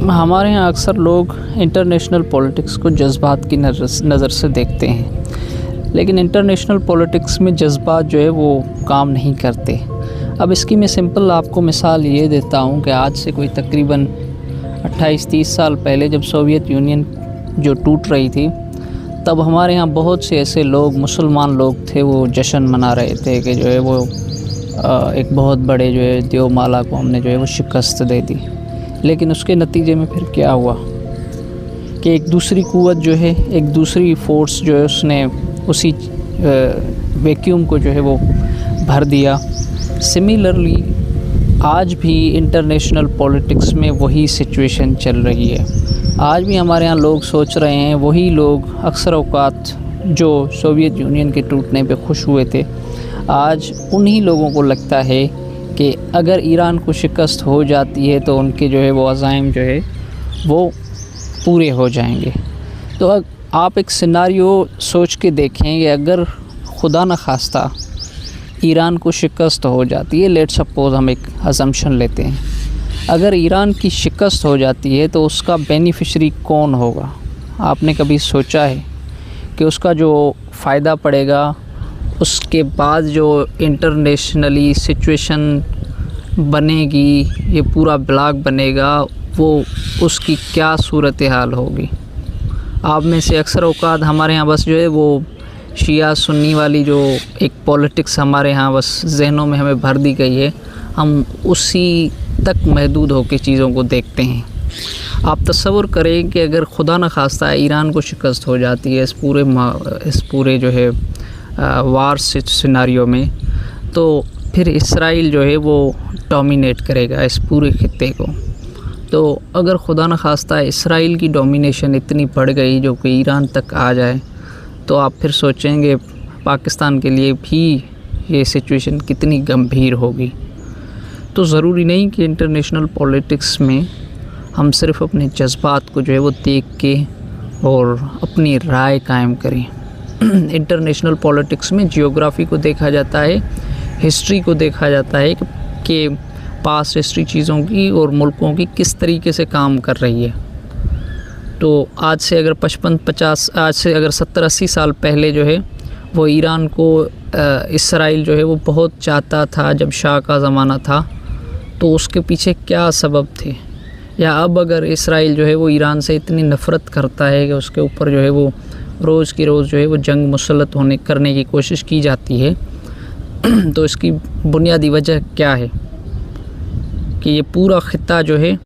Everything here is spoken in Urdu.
ہمارے یہاں اکثر لوگ انٹرنیشنل پولیٹکس کو جذبات کی نظر سے دیکھتے ہیں، لیکن انٹرنیشنل پولیٹکس میں جذبات جو ہے وہ کام نہیں کرتے۔ اب اس کی میں سمپل آپ کو مثال یہ دیتا ہوں کہ آج سے کوئی تقریباً 28-30 سال پہلے جب سوویت یونین جو ٹوٹ رہی تھی، تب ہمارے یہاں بہت سے ایسے لوگ، مسلمان لوگ تھے، وہ جشن منا رہے تھے کہ جو ہے وہ ایک بہت بڑے جو ہے دیو مالا کو ہم نے جو ہے وہ شکست دے دی۔ لیکن اس کے نتیجے میں پھر کیا ہوا کہ ایک دوسری قوت جو ہے، ایک دوسری فورس جو ہے، اس نے اسی ویکیوم کو جو ہے وہ بھر دیا۔ سملرلی آج بھی انٹرنیشنل پولیٹکس میں وہی سچویشن چل رہی ہے۔ آج بھی ہمارے ہاں لوگ سوچ رہے ہیں، وہی لوگ اکثر اوقات جو سوویت یونین کے ٹوٹنے پہ خوش ہوئے تھے، آج انہی لوگوں کو لگتا ہے کہ اگر ایران کو شکست ہو جاتی ہے تو ان کے جو ہے وہ عزائم جو ہے وہ پورے ہو جائیں گے۔ تو آپ ایک سیناریو سوچ کے دیکھیں کہ اگر خدا نخواستہ ایران کو شکست ہو جاتی ہے، لیٹ سپوز ہم ایک اسمپشن لیتے ہیں، اگر ایران کی شکست ہو جاتی ہے تو اس کا بینیفیشری کون ہوگا؟ آپ نے کبھی سوچا ہے کہ اس کا جو فائدہ پڑے گا، اس کے بعد جو انٹرنیشنلی سچویشن بنے گی، یہ پورا بلاک بنے گا، وہ اس کی کیا صورتحال ہوگی؟ آپ میں سے اکثر اوقات ہمارے ہاں بس جو ہے وہ شیعہ سنی والی جو ایک پولیٹکس ہمارے ہاں بس ذہنوں میں ہمیں بھر دی گئی ہے، ہم اسی تک محدود ہو کے چیزوں کو دیکھتے ہیں۔ آپ تصور کریں کہ اگر خدا نخواستہ ایران کو شکست ہو جاتی ہے اس پورے جو ہے وار سیناریو میں، تو پھر اسرائیل جو ہے وہ ڈومینیٹ کرے گا اس پورے خطے کو۔ تو اگر خدا نخواستہ اسرائیل کی ڈومینیشن اتنی بڑھ گئی جو کہ ایران تک آ جائے، تو آپ پھر سوچیں گے پاکستان کے لیے بھی یہ سچویشن کتنی گمبھیر ہوگی۔ تو ضروری نہیں کہ انٹرنیشنل پولیٹکس میں ہم صرف اپنے جذبات کو جو ہے وہ دیکھ کے اور اپنی رائے قائم کریں۔ انٹرنیشنل پولیٹکس میں جیوگرافی کو دیکھا جاتا ہے، ہسٹری کو دیکھا جاتا ہے کہ پاسٹ ہسٹری چیزوں کی اور ملکوں کی کس طریقے سے کام کر رہی ہے۔ تو آج سے اگر 70-80 سال پہلے جو ہے وہ ایران کو اسرائیل جو ہے وہ بہت چاہتا تھا، جب شاہ کا زمانہ تھا، تو اس کے پیچھے کیا سبب تھے؟ یا اب اگر اسرائیل جو ہے وہ ایران سے اتنی نفرت کرتا ہے کہ اس کے اوپر جو ہے وہ روز کی روز جو ہے وہ جنگ مسلط کرنے کی کوشش کی جاتی ہے، تو اس کی بنیادی وجہ کیا ہے کہ یہ پورا خطہ جو ہے